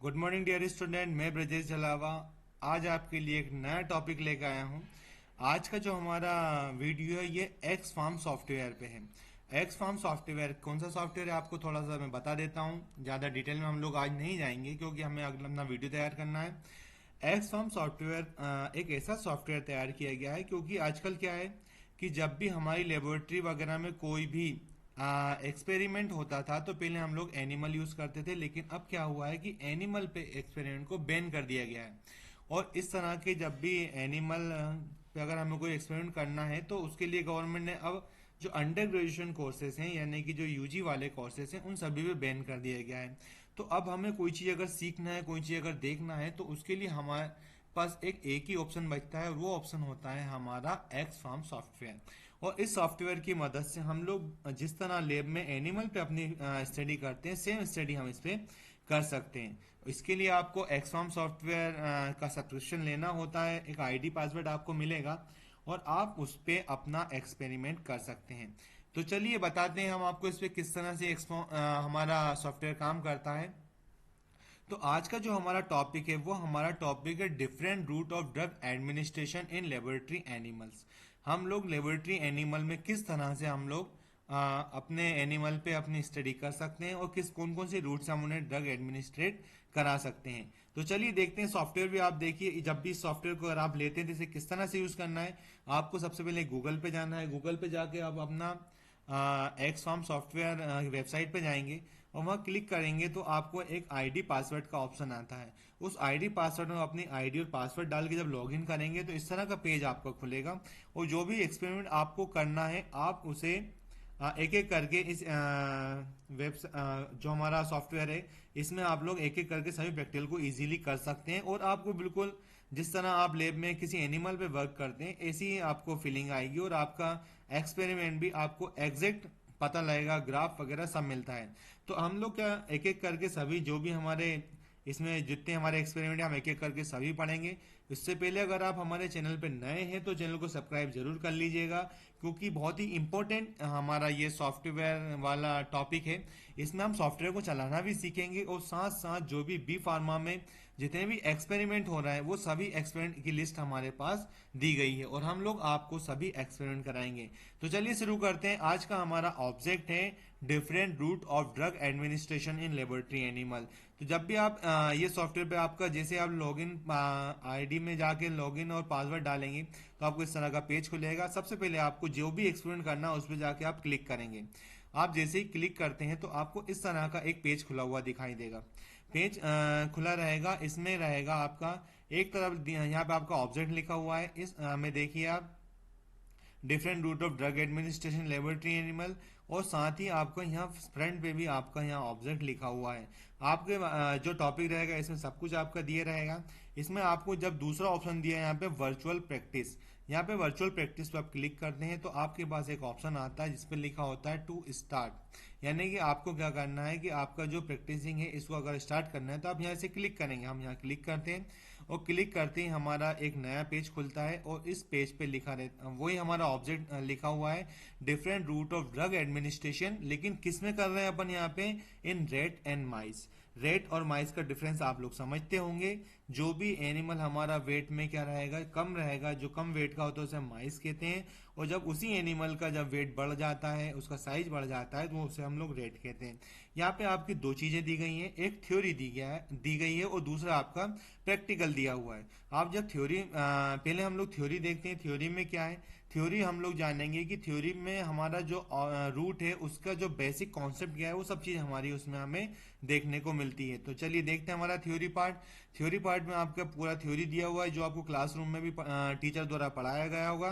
Good morning dear student, मैं ब्रजेश जलावा आज आपके लिए एक नया टॉपिक लेकर आया हूँ। आज का जो हमारा वीडियो है ये एक्स फार्म सॉफ्टवेयर पे है। एक्स फार्म सॉफ्टवेयर कौन सा सॉफ्टवेयर है आपको थोड़ा सा मैं बता देता हूँ। ज़्यादा डिटेल में हम लोग आज नहीं जाएंगे क्योंकि हमें अगला अपना वीडियो तैयार करना है। एक्स फार्म सॉफ्टवेयर एक ऐसा सॉफ्टवेयर तैयार किया गया है क्योंकि आजकल क्या है कि जब भी हमारी लेबोरेटरी वगैरह में कोई भी एक्सपेरिमेंट होता था तो पहले हम लोग एनिमल यूज करते थे, लेकिन अब क्या हुआ है कि एनिमल पे एक्सपेरिमेंट को बैन कर दिया गया है। और इस तरह के जब भी एनिमल पे अगर हमें कोई एक्सपेरिमेंट करना है तो उसके लिए गवर्नमेंट ने अब जो अंडर ग्रेजुएशन कोर्सेज हैं यानी कि जो यूजी वाले कोर्सेज हैं उन सभी पे बैन कर दिया गया है। तो अब हमें कोई चीज़ अगर सीखना है, कोई चीज़ अगर देखना है तो उसके लिए हमारे पास एक ही ऑप्शन बचता है और वो ऑप्शन होता है हमारा एक्स फार्म सॉफ्टवेयर। और इस सॉफ्टवेयर की मदद से हम लोग जिस तरह लैब में एनिमल पे अपनी स्टडी करते हैं सेम स्टडी हम इस पे कर सकते हैं। इसके लिए आपको एक्स फार्म सॉफ्टवेयर का सब्सक्रिप्शन लेना होता है, एक आईडी पासवर्ड आपको मिलेगा और आप उस पर अपना एक्सपेरिमेंट कर सकते हैं। तो चलिए बताते हैं हम आपको इस पे किस तरह से हमारा सॉफ्टवेयर काम करता है। तो आज का जो हमारा टॉपिक है वो हमारा टॉपिक है different route of drug administration in laboratory animals. हम लोग लेबोरेटरी एनिमल में किस तरह से हम लोग अपने एनिमल पे अपनी स्टडी कर सकते हैं और किस कौन कौन से रूट से हम उन्हें ड्रग एडमिनिस्ट्रेट करा सकते हैं। तो चलिए देखते हैं। सॉफ्टवेयर भी आप देखिए, जब भी सॉफ्टवेयर को अगर आप लेते हैं तो इसे किस तरह से यूज करना है। आपको सबसे पहले गूगल पे जाना है। गूगल पे जाके आप अपना एक्स फार्म सॉफ्टवेयर वेबसाइट पे जाएंगे और वहाँ क्लिक करेंगे तो आपको एक आईडी पासवर्ड का ऑप्शन आता है। उस आईडी पासवर्ड में अपनी आईडी और पासवर्ड डाल के जब लॉगिन करेंगे तो इस तरह का पेज आपका खुलेगा और जो भी एक्सपेरिमेंट आपको करना है आप उसे एक एक करके इस जो हमारा सॉफ्टवेयर है इसमें आप लोग एक एक करके सभी प्रैक्टिकल को इजीली कर सकते हैं और आपको बिल्कुल जिस तरह आप लैब में किसी एनिमल पे वर्क करते हैं ऐसी ही आपको फीलिंग आएगी और आपका एक्सपेरिमेंट भी आपको एग्जैक्ट पता लगेगा, ग्राफ वगैरह सब मिलता है। तो हम लोग क्या एक एक करके सभी जो भी हमारे इसमें जितने हमारे एक्सपेरिमेंट है हम एक एक करके सभी पढ़ेंगे। इससे पहले अगर आप हमारे चैनल पर नए हैं तो चैनल को सब्सक्राइब जरूर कर लीजिएगा क्योंकि बहुत ही इंपॉर्टेंट हमारा ये सॉफ्टवेयर वाला टॉपिक है। इसमें हम सॉफ्टवेयर को चलाना भी सीखेंगे और साथ साथ जो भी बी फार्मा में जितने भी एक्सपेरिमेंट हो रहा है वो सभी एक्सपेरिमेंट की लिस्ट हमारे पास दी गई है और हम लोग आपको सभी एक्सपेरिमेंट कराएंगे। तो चलिए शुरू करते हैं। आज का हमारा ऑब्जेक्ट है different route of drug administration in laboratory animal. तो जब भी आप ये सॉफ्टवेयर पे आपका जैसे आप लॉगिन आईडी में जाके लॉगिन और पासवर्ड डालेंगे तो आपको इस तरह का पेज खुलेगा। सबसे पहले आपको जो भी एक्सपेरिमेंट करना है उस पर जाके आप क्लिक करेंगे। आप जैसे ही क्लिक करते हैं तो आपको इस तरह का एक पेज खुला हुआ दिखाई देगा। पेज खुला रहेगा, इसमें रहेगा आपका एक तरफ यहाँ पे आपका ऑब्जेक्ट लिखा हुआ है। इस में देखिए आप different route of drug administration laboratory animal और साथ ही आपको यहाँ फ्रंट पे भी आपका यहाँ ऑब्जेक्ट लिखा हुआ है। आपके जो टॉपिक रहेगा इसमें सब कुछ आपका दिए रहेगा। इसमें आपको जब दूसरा ऑप्शन दिया है यहाँ पे वर्चुअल प्रैक्टिस, यहाँ पे वर्चुअल प्रैक्टिस पे आप क्लिक करते हैं तो आपके पास एक ऑप्शन आता है जिसपे लिखा होता है टू स्टार्ट, यानी कि आपको क्या करना है कि आपका जो प्रैक्टिसिंग है इसको अगर स्टार्ट करना है तो आप यहाँ से क्लिक करेंगे। हम यहाँ क्लिक करते हैं और क्लिक करते ही हमारा एक नया पेज खुलता है और इस पेज पे लिखा रहता वही हमारा ऑब्जेक्ट लिखा हुआ है different route of drug administration. लेकिन किस में कर रहे हैं अपन यहाँ पे, in rat and mice. Rat और माइस का डिफरेंस आप लोग समझते होंगे। जो भी एनिमल हमारा वेट में क्या रहेगा, कम रहेगा, जो कम वेट का होता है उसे माइस कहते हैं और जब उसी एनिमल का जब वेट बढ़ जाता है, उसका साइज बढ़ जाता है तो उसे हम लोग रेट कहते हैं। यहाँ पे आपकी दो चीजें दी गई हैं, एक थ्योरी दी गई है और दूसरा आपका प्रैक्टिकल दिया हुआ है। आप जब थ्योरी पहले हम लोग थ्योरी देखते हैं। थ्योरी में क्या है, थ्योरी हम लोग जानेंगे कि थ्योरी में हमारा जो रूट है उसका जो बेसिक कॉन्सेप्ट क्या है वो सब चीज़ हमारी उसमें हमें देखने को मिलती है। तो चलिए देखते हैं हमारा थ्योरी पार्ट। थ्योरी पार्ट में आपका पूरा थ्योरी दिया हुआ है जो आपको क्लासरूम में भी टीचर द्वारा पढ़ाया गया होगा।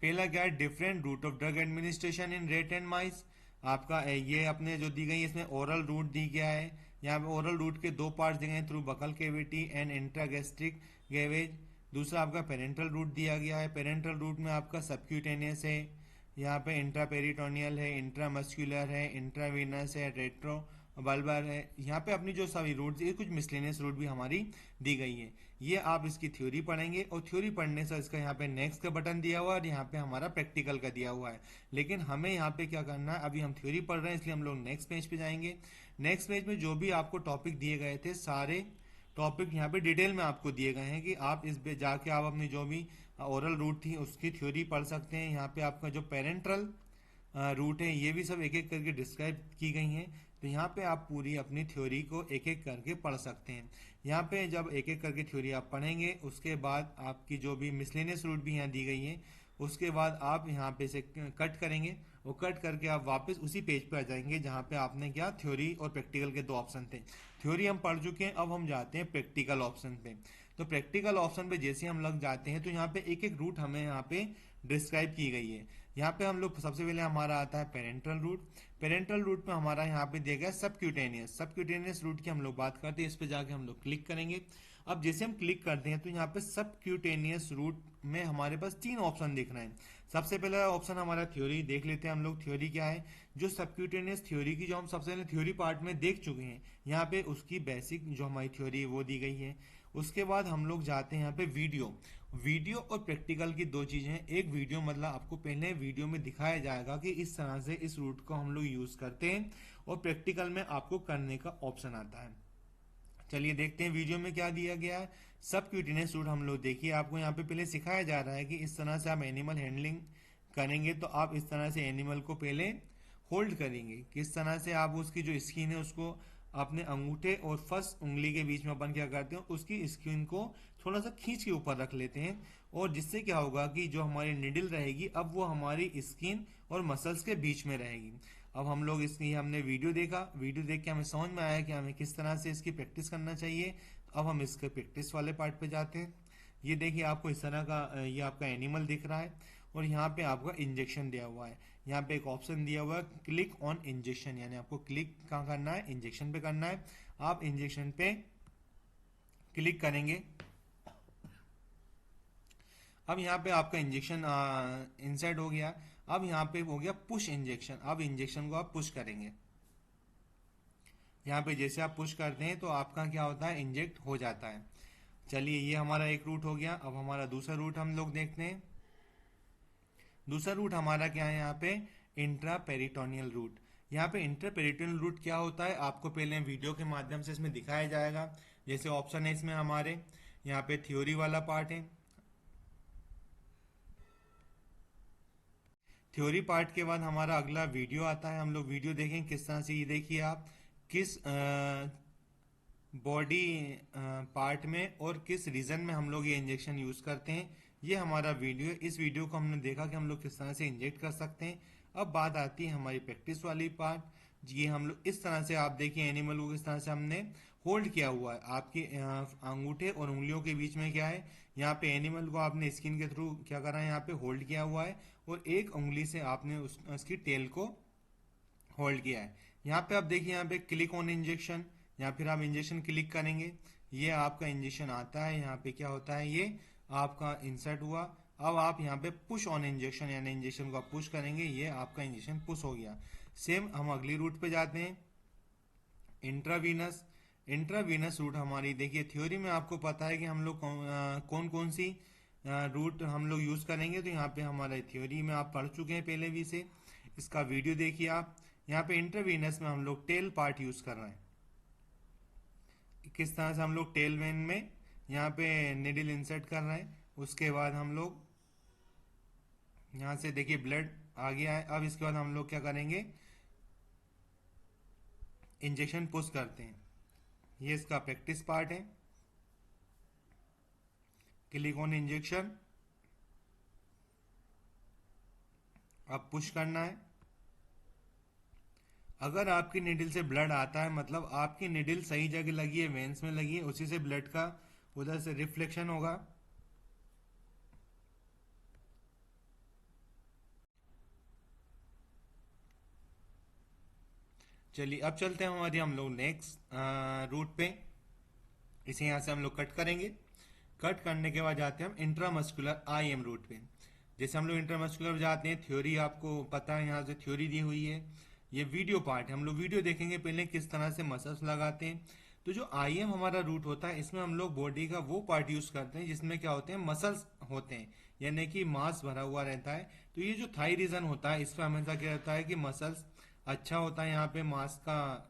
पहला क्या है, different route of drug administration in rat and mice. आपका ये अपने जो दी गई इसमें ओरल रूट दी गया है। यहाँ पे ओरल रूट के दो पार्ट दिए गए, through buccal cavity and intragastric gavage. दूसरा आपका पेरेंटल रूट दिया गया है। पेरेंटल रूट में आपका सबक्यूटेनियस है, यहाँ पे इंट्रापेरिटोनियल है, इंट्रामस्कुलर है, इंट्रावीनस है, रेट्रो बल्बर है, यहाँ पे अपनी जो सभी रूट, ये कुछ मिसलेनियस रूट भी हमारी दी गई है। ये आप इसकी थ्योरी पढ़ेंगे और थ्योरी पढ़ने से इसका यहाँ पे नेक्स्ट का बटन दिया हुआ है और यहाँ पे हमारा प्रैक्टिकल का दिया हुआ है। लेकिन हमें यहाँ पे क्या करना है, अभी हम थ्योरी पढ़ रहे हैं इसलिए हम लोग नेक्स्ट पेज पे जाएंगे। नेक्स्ट पेज में जो भी आपको टॉपिक दिए गए थे, सारे टॉपिक यहाँ पे डिटेल में आपको दिए गए हैं कि आप इस पे जाके आप अपनी जो भी ओरल रूट थी उसकी थ्योरी पढ़ सकते हैं। यहाँ पे आपका जो पेरेंट्रल रूट है ये भी सब एक एक करके डिस्क्राइब की गई हैं। तो यहाँ पे आप पूरी अपनी थ्योरी को एक एक करके पढ़ सकते हैं। यहाँ पे जब एक एक करके थ्योरी आप पढ़ेंगे उसके बाद आपकी जो भी मिसलेनियस रूट भी यहाँ दी गई है उसके बाद आप यहाँ पे से कट करेंगे, वो कट करके आप वापस उसी पेज पे आ जाएंगे जहाँ पे आपने क्या थ्योरी और प्रैक्टिकल के दो ऑप्शन थे। थ्योरी हम पढ़ चुके हैं, अब हम जाते हैं प्रैक्टिकल ऑप्शन पे। तो प्रैक्टिकल ऑप्शन पे जैसे हम लग जाते हैं तो यहाँ पे एक एक रूट हमें यहाँ पे डिस्क्राइब की गई है। यहाँ पे हम लोग सबसे पहले हमारा आता है पेरेंटल रूट। पेरेंटल रूट में हमारा यहाँ पे दिया गया सबक्यूटेनियस। सबक्यूटेनियस रूट की हम लोग बात करते हैं, इस पे जाके हम लोग क्लिक करेंगे। अब जैसे हम क्लिक करते हैं तो यहाँ पे सबक्यूटेनियस रूट में हमारे पास तीन ऑप्शन दिख रहे हैं। सबसे पहला ऑप्शन हमारा थ्योरी देख लेते हैं हम लोग। थ्योरी क्या है, जो सबक्यूटेनियस थ्योरी की जो हम सबसे पहले थ्योरी पार्ट में देख चुके हैं, यहाँ पे उसकी बेसिक जो हमारी थ्योरी है वो दी गई है। उसके बाद हम लोग जाते हैं यहाँ पे वीडियो। वीडियो और प्रैक्टिकल की दो चीजें हैं। एक वीडियो मतलब आपको पहले वीडियो में दिखाया जाएगा कि इस तरह से इस रूट को हम लोग यूज करते हैं, और प्रैक्टिकल में आपको करने का ऑप्शन आता है। चलिए देखते हैं वीडियो में क्या दिया गया है। सबक्यूटेनियस रूट हम लोग देखिए, आपको यहाँ पे पहले सिखाया जा रहा है कि इस तरह से आप एनिमल हैंडलिंग करेंगे तो आप इस तरह से एनिमल को पहले होल्ड करेंगे। किस तरह से आप उसकी जो स्किन है उसको अपने अंगूठे और फर्स्ट उंगली के बीच में अपन क्या करते हैं, उसकी स्किन को थोड़ा सा खींच के ऊपर रख लेते हैं, और जिससे क्या होगा कि जो हमारी निडल रहेगी अब वो हमारी स्किन और मसल्स के बीच में रहेगी। अब हम लोग इसकी हमने वीडियो देखा, वीडियो देख के हमें समझ में आया कि हमें किस तरह से इसकी प्रैक्टिस करना चाहिए। अब हम इसके प्रैक्टिस वाले पार्ट पे जाते हैं। ये देखिए आपको इस तरह का ये आपका एनिमल दिख रहा है, और यहाँ पे आपका इंजेक्शन दिया हुआ है। यहाँ पे एक ऑप्शन दिया हुआ है क्लिक ऑन इंजेक्शन, यानी आपको क्लिक कहाँ करना है, इंजेक्शन पे करना है। आप इंजेक्शन पे क्लिक करेंगे। अब यहाँ पे आपका इंजेक्शन इंसर्ट हो गया। अब यहाँ पे हो गया पुश इंजेक्शन। अब इंजेक्शन को आप पुश करेंगे। यहाँ पे जैसे आप पुश करते हैं तो आपका क्या होता है, इंजेक्ट हो जाता है। चलिए ये हमारा एक रूट हो गया। अब हमारा दूसरा रूट हम लोग देखते हैं। दूसरा रूट हमारा क्या है, यहाँ पे इंट्रापेरिटोनियल रूट। यहाँ पे इंट्रापेरिटोनियल रूट क्या होता है आपको पहले वीडियो के माध्यम से इसमें दिखाया जाएगा। जैसे ऑप्शन है इसमें हमारे यहाँ पे थ्योरी वाला पार्ट है। थ्योरी पार्ट के बाद हमारा अगला वीडियो आता है। हम लोग वीडियो देखें किस तरह से। ये देखिए आप किस बॉडी पार्ट में और किस रीजन में हम लोग ये इंजेक्शन यूज करते हैं, ये हमारा वीडियो है। इस वीडियो को हमने देखा कि हम लोग किस तरह से इंजेक्ट कर सकते हैं। अब बात आती है हमारी प्रैक्टिस वाली पार्ट। ये हम लोग इस तरह से, आप देखिए एनिमल को किस तरह से हमने होल्ड किया हुआ है। आपके अंगूठे और उंगलियों के बीच में क्या है, यहाँ पे एनिमल को आपने स्किन के थ्रू क्या करा है, यहाँ पे होल्ड किया हुआ है, और एक उंगली से आपने उसकी टेल को होल्ड किया है। यहाँ पे आप देखिए यहाँ पे क्लिक ऑन इंजेक्शन, या फिर आप इंजेक्शन क्लिक करेंगे, ये आपका इंजेक्शन आता है। यहाँ पे क्या होता है, ये आपका इंसर्ट हुआ। अब आप यहाँ पे पुश ऑन इंजेक्शन, यानी इंजेक्शन को आप पुश करेंगे, ये आपका इंजेक्शन पुश हो गया। सेम हम अगली रूट पे जाते हैं, इंट्रावीनस। इंट्रावीनस रूट हमारी देखिए थ्योरी में आपको पता है कि हम लोग कौन कौन सी रूट हम लोग यूज करेंगे। तो यहाँ पे हमारे थ्योरी में आप पढ़ चुके हैं पहले भी से, इसका वीडियो देखिए आप। यहाँ पे इंट्रावीनस में हम लोग टेल पार्ट यूज कर रहे हैं। किस तरह से हम लोग टेल वेन में यहाँ पे निडल इंसर्ट कर रहे हैं। उसके बाद हम लोग यहाँ से देखिए ब्लड आ गया है। अब इसके बाद हम लोग क्या करेंगे, इंजेक्शन पुश करते हैं। ये इसका प्रैक्टिस पार्ट है। क्लिक ऑन इंजेक्शन, अब पुश करना है। अगर आपकी निडल से ब्लड आता है मतलब आपकी निडल सही जगह लगी है, वेन्स में लगी है, उसी से ब्लड का उधर से रिफ्लेक्शन होगा। चलिए अब चलते हैं हमारी हम लोग नेक्स्ट रूट पे। इसे यहाँ से हम लोग कट करेंगे। कट करने के बाद जाते हैं हम इंट्रामस्कुलर IM रूट पे। जैसे हम लोग इंट्रामस्कुलर जाते हैं, थ्योरी आपको पता है यहाँ से थ्योरी दी हुई है। ये वीडियो पार्ट है, हम लोग वीडियो देखेंगे पहले किस तरह से मसल्स लगाते हैं। तो जो IM हमारा रूट होता है, इसमें हम लोग बॉडी का वो पार्ट यूज करते हैं जिसमें क्या होते हैं, मसल्स होते हैं, यानी कि मांस भरा हुआ रहता है। तो ये जो थाई रीजन होता है, इसमें हमेशा क्या रहता है कि मसल्स अच्छा होता है, यहाँ पे मांस का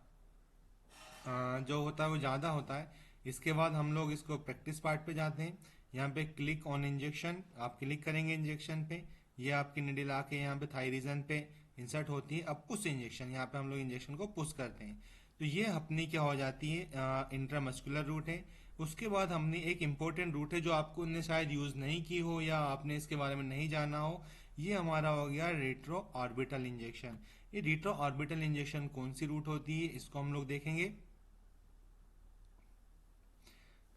जो होता है वो ज़्यादा होता है। इसके बाद हम लोग इसको प्रैक्टिस पार्ट पे जाते हैं। यहाँ पे क्लिक ऑन इंजेक्शन, आप क्लिक करेंगे इंजेक्शन पे, ये आपकी निडल आके यहाँ पे थाई रीजन पे इंसर्ट होती है। अब पुश इंजेक्शन, यहाँ पे हम लोग इंजेक्शन को पुश करते हैं। तो ये अपनी क्या हो जाती है, इंट्रामस्कुलर रूट है। उसके बाद हमने एक इम्पोर्टेंट रूट है जो आपको ने शायद यूज़ नहीं की हो या आपने इसके बारे में नहीं जाना हो, ये हमारा हो गया रेट्रो ऑर्बिटल इंजेक्शन। ये रेट्रो ऑर्बिटल इंजेक्शन कौन सी रूट होती है, इसको हम लोग देखेंगे।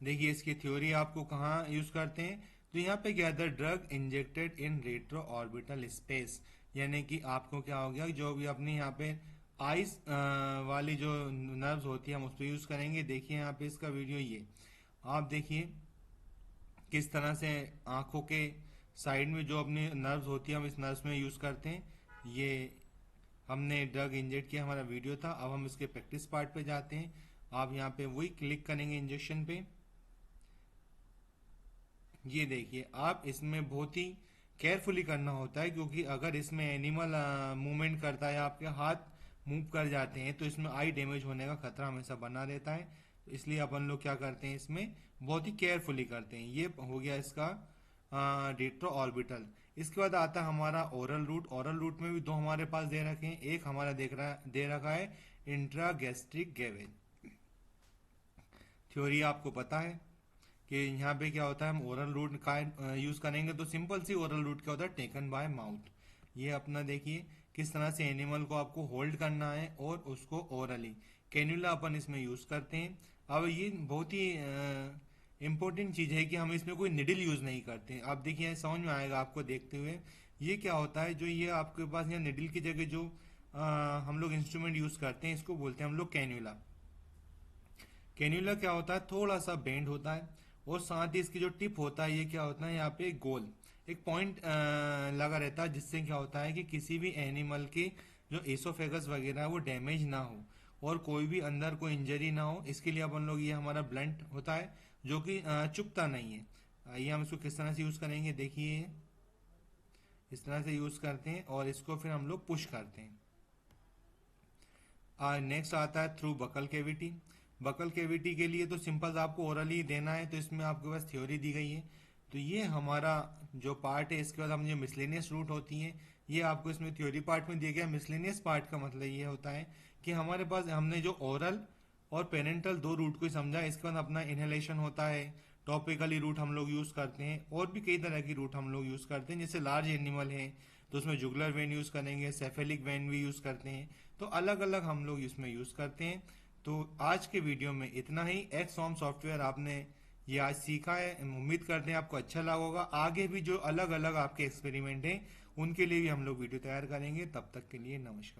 देखिए इसकी थ्योरी आपको कहाँ यूज करते हैं, तो यहाँ पे क्या था, ड्रग इंजेक्टेड इन रेट्रो ऑर्बिटल स्पेस, यानी कि आपको क्या हो गया, जो भी अपनी यहाँ पे आइस वाली जो नर्व्स होती है हम उस पर यूज करेंगे। देखिए यहाँ पे इसका वीडियो, ये आप देखिए किस तरह से आंखों के साइड में जो अपनी नर्व्स होती है हम इस नर्व्स में यूज करते हैं। ये हमने ड्रग इंजेक्ट किया, हमारा वीडियो था। अब हम इसके प्रैक्टिस पार्ट पे जाते हैं। आप यहाँ पे वही क्लिक करेंगे इंजेक्शन पे। ये देखिए, आप इसमें बहुत ही केयरफुली करना होता है, क्योंकि अगर इसमें एनिमल मूवमेंट करता है, आपके हाथ मूव कर जाते हैं, तो इसमें आई डैमेज होने का खतरा हमेशा बना रहता है। तो इसलिए अपन लोग क्या करते हैं, इसमें बहुत ही केयरफुली करते हैं। ये हो गया इसका रेट्रो ऑर्बिटल। इसके बाद आता है हमारा ओरल रूट। ओरल रूट में भी दो हमारे पास दे रखे हैं, एक हमारा दे रखा है इंट्रागैस्ट्रिक गैवेज। थ्योरी आपको पता है कि यहाँ पे क्या होता है, हम ओरल रूट का यूज करेंगे तो सिंपल सी ओरल रूट क्या होता है, टेकन बाय माउथ। ये अपना देखिए किस तरह से एनिमल को आपको होल्ड करना है और उसको ओरली, कैन्यूला अपन इसमें यूज करते हैं। अब ये बहुत ही इंपॉर्टेंट चीज है कि हम इसमें कोई निडल यूज नहीं करते हैं। आप देखिए समझ में आएगा आपको देखते हुए। ये क्या होता है, जो ये आपके पास यहाँ निडल की जगह जो हम लोग इंस्ट्रूमेंट यूज करते हैं, इसको बोलते हैं हम लोग कैन्यूला। कैन्यूला क्या होता है, थोड़ा सा बेंड होता है, और साथ ही इसकी जो टिप होता है, ये क्या होता है, यहाँ पे गोल एक पॉइंट लगा रहता है, जिससे क्या होता है कि किसी भी एनिमल के जो एसोफेगस वगैरह है वो डैमेज ना हो और कोई भी अंदर कोई इंजरी ना हो। इसके लिए अपन लोग, ये हमारा ब्लंट होता है जो कि चुभता नहीं है। आइए हम इसको किस तरह से यूज करेंगे, देखिए इस तरह से यूज करते हैं और इसको फिर हम लोग पुश करते हैं। नेक्स्ट आता है through buccal cavity. Buccal cavity के लिए तो सिंपल आपको ओरली देना है, तो इसमें आपके पास थ्योरी दी गई है। तो ये हमारा जो पार्ट है, इसके बाद हम जो मिसलेनियस रूट होती है, ये आपको इसमें थ्योरी पार्ट में दिया गया। मिसलेनियस पार्ट का मतलब ये होता है कि हमारे पास हमने जो ओरल और पेरेंटल दो रूट को ही समझा। इसके बाद अपना इनहेलेशन होता है, टॉपिकली रूट हम लोग यूज करते हैं, और भी कई तरह की रूट हम लोग यूज करते हैं। जैसे लार्ज एनिमल है तो उसमें जुगलर वेन यूज करेंगे, सेफेलिक वेन भी यूज करते हैं। तो अलग अलग हम लोग इसमें यूज करते हैं। तो आज के वीडियो में इतना ही। एक्स फॉर्म सॉफ्टवेयर आपने ये आज सीखा है, उम्मीद करते हैं आपको अच्छा लगा होगा। आगे भी जो अलग अलग आपके एक्सपेरिमेंट हैं उनके लिए भी हम लोग वीडियो तैयार करेंगे। तब तक के लिए नमस्कार।